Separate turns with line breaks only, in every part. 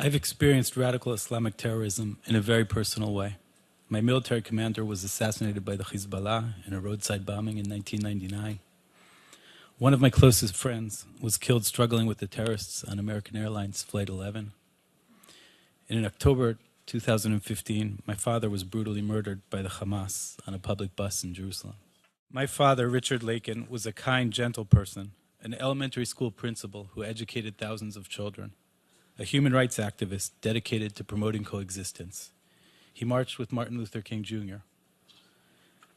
I've experienced radical Islamic terrorism in a very personal way. My military commander was assassinated by the Hezbollah in a roadside bombing in 1999. One of my closest friends was killed struggling with the terrorists on American Airlines Flight 11. And in October 2015, my father was brutally murdered by the Hamas on a public bus in Jerusalem. My father, Richard Lakin, was a kind, gentle person, an elementary school principal who educated thousands of children, a human rights activist dedicated to promoting coexistence. He marched with Martin Luther King Jr.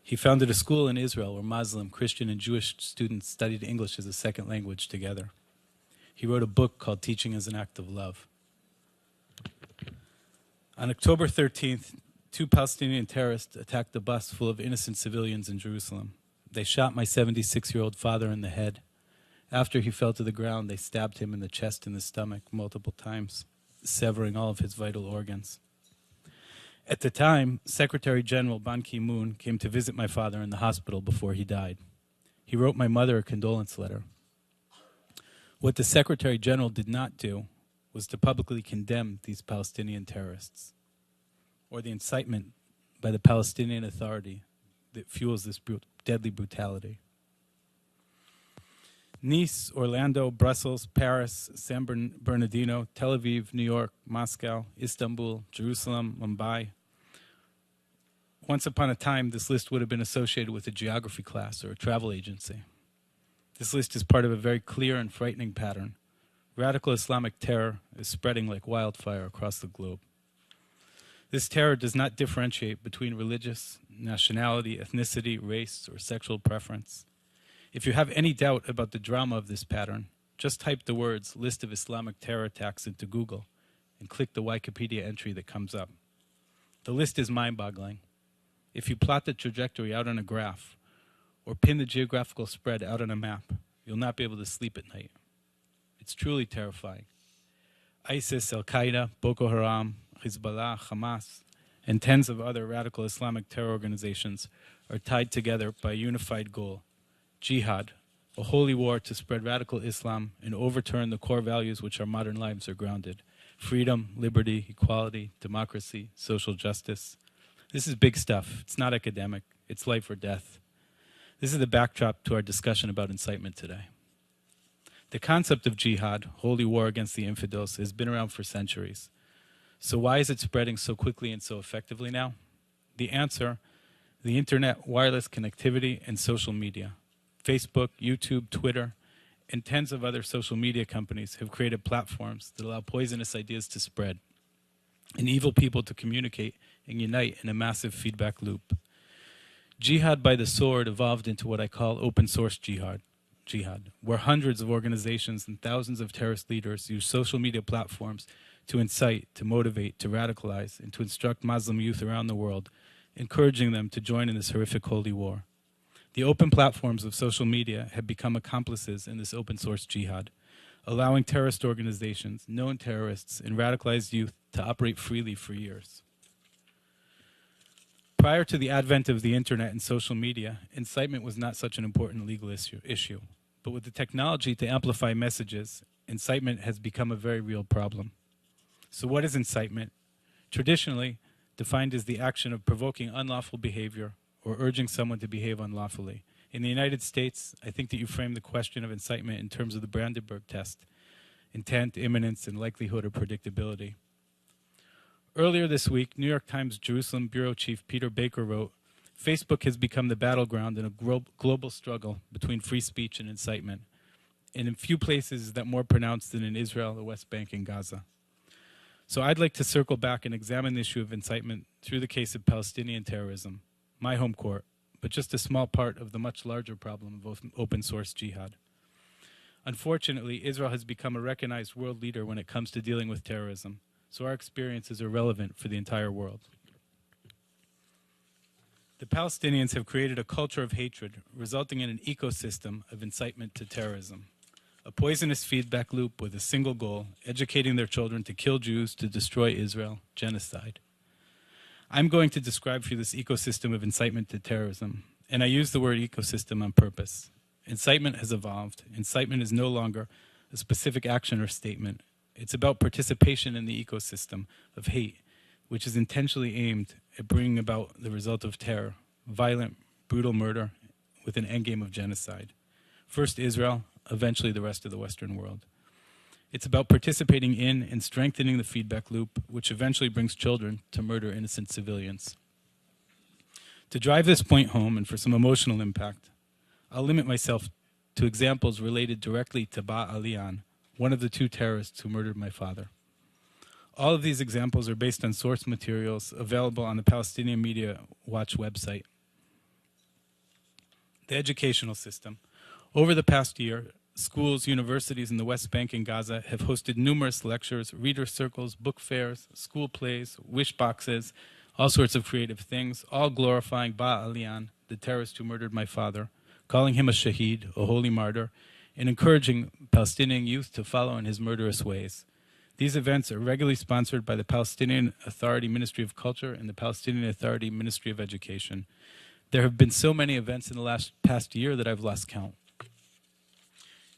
He founded a school in Israel where Muslim, Christian, and Jewish students studied English as a second language together. He wrote a book called Teaching as an Act of Love. On October 13th, 2 Palestinian terrorists attacked a bus full of innocent civilians in Jerusalem. They shot my 76-year-old father in the head. After he fell to the ground, they stabbed him in the chest and the stomach multiple times, severing all of his vital organs. At the time, Secretary General Ban Ki-moon came to visit my father in the hospital before he died. He wrote my mother a condolence letter. What the Secretary General did not do was to publicly condemn these Palestinian terrorists, or the incitement by the Palestinian Authority that fuels this deadly brutality. Nice, Orlando, Brussels, Paris, San Bernardino, Tel Aviv, New York, Moscow, Istanbul, Jerusalem, Mumbai. Once upon a time, this list would have been associated with a geography class or a travel agency. This list is part of a very clear and frightening pattern. Radical Islamic terror is spreading like wildfire across the globe. This terror does not differentiate between religious, nationality, ethnicity, race, or sexual preference. If you have any doubt about the drama of this pattern, just type the words "list of Islamic terror attacks" into Google and click the Wikipedia entry that comes up. The list is mind-boggling. If you plot the trajectory out on a graph or pin the geographical spread out on a map, you'll not be able to sleep at night. It's truly terrifying. ISIS, Al-Qaeda, Boko Haram, Hezbollah, Hamas, and tens of other radical Islamic terror organizations are tied together by a unified goal: jihad, a holy war to spread radical Islam and overturn the core values which our modern lives are grounded: freedom, liberty, equality, democracy, social justice. This is big stuff. It's not academic. It's life or death. This is the backdrop to our discussion about incitement today. The concept of jihad, holy war against the infidels, has been around for centuries. So why is it spreading so quickly and so effectively now? The answer: the internet, wireless connectivity, and social media. Facebook, YouTube, Twitter, and tens of other social media companies have created platforms that allow poisonous ideas to spread and evil people to communicate and unite in a massive feedback loop. Jihad by the sword evolved into what I call open source jihad, where hundreds of organizations and thousands of terrorist leaders use social media platforms to incite, to motivate, to radicalize, and to instruct Muslim youth around the world, encouraging them to join in this horrific holy war. The open platforms of social media have become accomplices in this open source jihad, allowing terrorist organizations, known terrorists, and radicalized youth to operate freely for years. Prior to the advent of the internet and social media, incitement was not such an important legal issue. But with the technology to amplify messages, incitement has become a very real problem. So what is incitement? Traditionally defined as the action of provoking unlawful behavior or urging someone to behave unlawfully. In the United States, I think that you frame the question of incitement in terms of the Brandenburg test: intent, imminence, and likelihood or predictability. Earlier this week, New York Times Jerusalem bureau chief Peter Baker wrote, "Facebook has become the battleground in a global struggle between free speech and incitement, and in few places is that more pronounced than in Israel, the West Bank, and Gaza." So I'd like to circle back and examine the issue of incitement through the case of Palestinian terrorism, my home court, but just a small part of the much larger problem of open source jihad. Unfortunately, Israel has become a recognized world leader when it comes to dealing with terrorism, so our experiences are relevant for the entire world. The Palestinians have created a culture of hatred, resulting in an ecosystem of incitement to terrorism. A poisonous feedback loop with a single goal: educating their children to kill Jews, to destroy Israel, genocide. I'm going to describe for you this ecosystem of incitement to terrorism, and I use the word ecosystem on purpose. Incitement has evolved. Incitement is no longer a specific action or statement. It's about participation in the ecosystem of hate, which is intentionally aimed at bringing about the result of terror, violent, brutal murder with an endgame of genocide. First Israel, eventually the rest of the Western world. It's about participating in and strengthening the feedback loop, which eventually brings children to murder innocent civilians. To drive this point home and for some emotional impact, I'll limit myself to examples related directly to Ba Alian, one of the two terrorists who murdered my father. All of these examples are based on source materials available on the Palestinian Media Watch website. The educational system. Over the past year, schools, universities in the West Bank and Gaza have hosted numerous lectures, reader circles, book fairs, school plays, wish boxes, all sorts of creative things, all glorifying Ba Alian, the terrorist who murdered my father, calling him a shaheed, a holy martyr, and encouraging Palestinian youth to follow in his murderous ways. These events are regularly sponsored by the Palestinian Authority Ministry of Culture and the Palestinian Authority Ministry of Education. There have been so many events in the past year that I've lost count.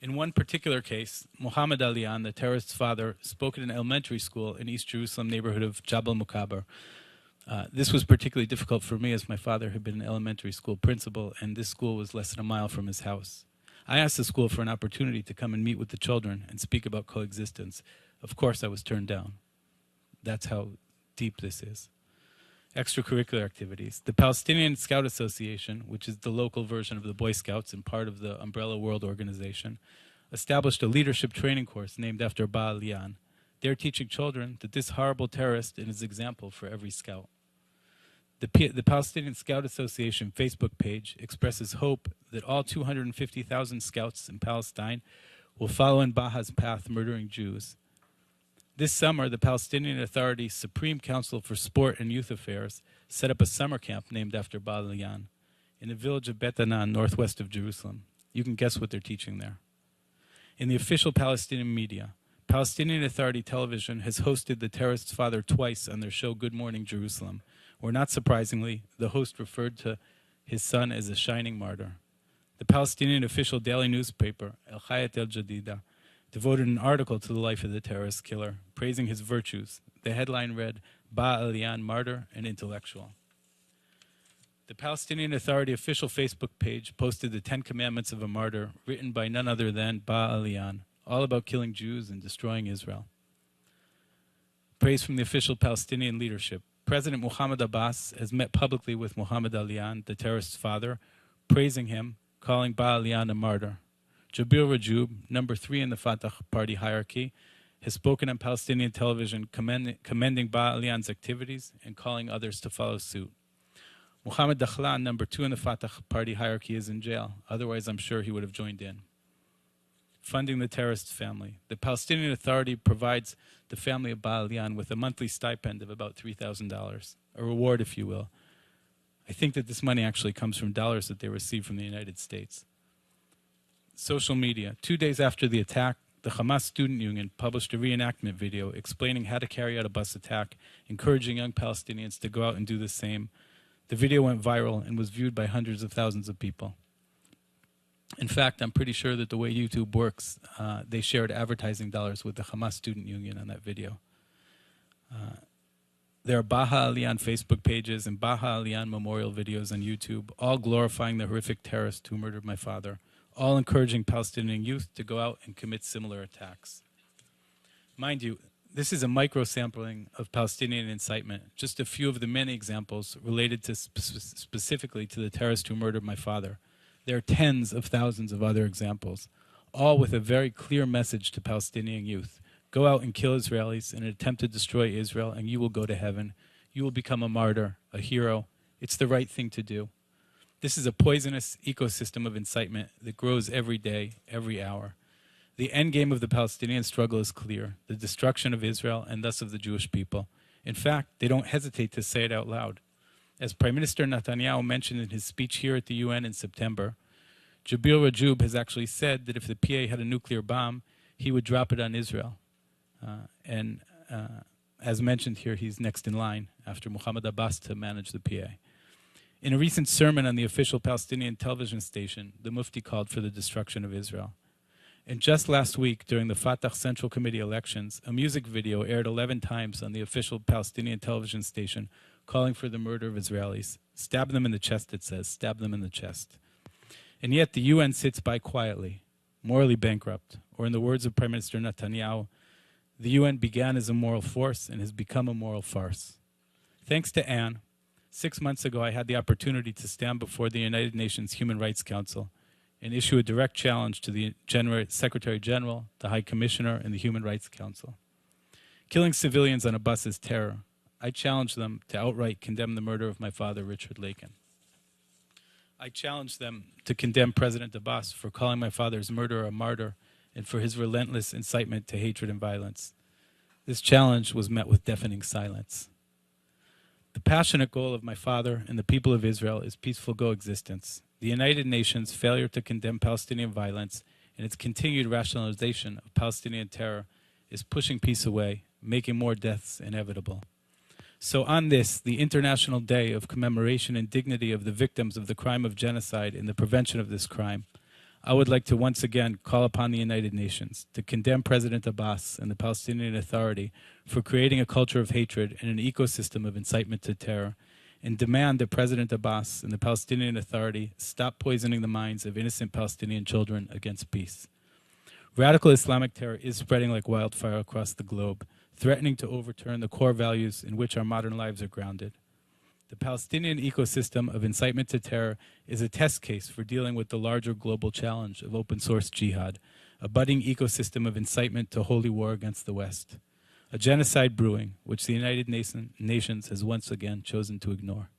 In one particular case, Muhammad Alian, the terrorist's father, spoke at an elementary school in East Jerusalem neighborhood of Jabal Mukaber. This was particularly difficult for me as my father had been an elementary school principal and this school was less than a mile from his house. I asked the school for an opportunity to come and meet with the children and speak about coexistence. Of course, I was turned down. That's how deep this is. Extracurricular activities. The Palestinian Scout Association, which is the local version of the Boy Scouts and part of the Umbrella World Organization, established a leadership training course named after Ba Alian. They're teaching children that this horrible terrorist is an example for every scout. The Palestinian Scout Association Facebook page expresses hope that all 250,000 scouts in Palestine will follow in Baha's path, murdering Jews. This summer, the Palestinian Authority's Supreme Council for Sport and Youth Affairs set up a summer camp named after Ba Alian in the village of Bet Anan, northwest of Jerusalem. You can guess what they're teaching there. In the official Palestinian media, Palestinian Authority Television has hosted the terrorist's father twice on their show Good Morning Jerusalem, where not surprisingly, the host referred to his son as a shining martyr. The Palestinian official daily newspaper, El Hayat El Jadida, devoted an article to the life of the terrorist killer, praising his virtues. The headline read, Ba Alian, martyr and intellectual. The Palestinian Authority official Facebook page posted the 10 Commandments of a Martyr, written by none other than Ba Alian, all about killing Jews and destroying Israel. Praise from the official Palestinian leadership. President Mohammed Abbas has met publicly with Muhammad Alian, the terrorist's father, praising him, calling Ba Alian a martyr. Jabril Rajoub, number 3 in the Fatah party hierarchy, has spoken on Palestinian television commending Ba Alian's activities and calling others to follow suit. Mohammed Dakhlan, number 2 in the Fatah party hierarchy, is in jail. Otherwise, I'm sure he would have joined in. Funding the terrorist's family. The Palestinian Authority provides the family of Ba Alian with a monthly stipend of about $3,000, a reward, if you will. I think that this money actually comes from dollars that they receive from the United States. Social media. 2 days after the attack, the Hamas Student Union published a reenactment video explaining how to carry out a bus attack, encouraging young Palestinians to go out and do the same. The video went viral and was viewed by hundreds of thousands of people. In fact, I'm pretty sure that the way YouTube works, they shared advertising dollars with the Hamas Student Union on that video. There are Baha Alian Facebook pages and Baha Alian memorial videos on YouTube, all glorifying the horrific terrorist who murdered my father, all encouraging Palestinian youth to go out and commit similar attacks. Mind you, this is a micro-sampling of Palestinian incitement, just a few of the many examples related to specifically to the terrorist who murdered my father. There are tens of thousands of other examples, all with a very clear message to Palestinian youth. Go out and kill Israelis in an attempt to destroy Israel, and you will go to heaven. You will become a martyr, a hero. It's the right thing to do. This is a poisonous ecosystem of incitement that grows every day, every hour. The end game of the Palestinian struggle is clear, the destruction of Israel and thus of the Jewish people. In fact, they don't hesitate to say it out loud. As Prime Minister Netanyahu mentioned in his speech here at the UN in September, Jabril Rajoub has actually said that if the PA had a nuclear bomb, he would drop it on Israel. As mentioned here, he's next in line after Mohammed Abbas to manage the PA. In a recent sermon on the official Palestinian television station, the Mufti called for the destruction of Israel. And just last week, during the Fatah Central Committee elections, a music video aired 11 times on the official Palestinian television station calling for the murder of Israelis. Stab them in the chest, it says. Stab them in the chest. And yet the UN sits by quietly, morally bankrupt. Or in the words of Prime Minister Netanyahu, the UN began as a moral force and has become a moral farce. Thanks to Anne, 6 months ago I had the opportunity to stand before the United Nations Human Rights Council and issue a direct challenge to the Secretary General, the High Commissioner, and the Human Rights Council. Killing civilians on a bus is terror. I challenge them to outright condemn the murder of my father, Richard Lakin. I challenge them to condemn President Abbas for calling my father's murderer a martyr and for his relentless incitement to hatred and violence. This challenge was met with deafening silence. The passionate goal of my father and the people of Israel is peaceful coexistence. The United Nations' failure to condemn Palestinian violence and its continued rationalization of Palestinian terror is pushing peace away, making more deaths inevitable. So on this, the International Day of Commemoration and Dignity of the Victims of the Crime of Genocide and the Prevention of this Crime, I would like to once again call upon the United Nations to condemn President Abbas and the Palestinian Authority for creating a culture of hatred and an ecosystem of incitement to terror, and demand that President Abbas and the Palestinian Authority stop poisoning the minds of innocent Palestinian children against peace. Radical Islamic terror is spreading like wildfire across the globe, threatening to overturn the core values in which our modern lives are grounded. The Palestinian ecosystem of incitement to terror is a test case for dealing with the larger global challenge of open-source jihad, a budding ecosystem of incitement to holy war against the West, a genocide brewing which the United Nations has once again chosen to ignore.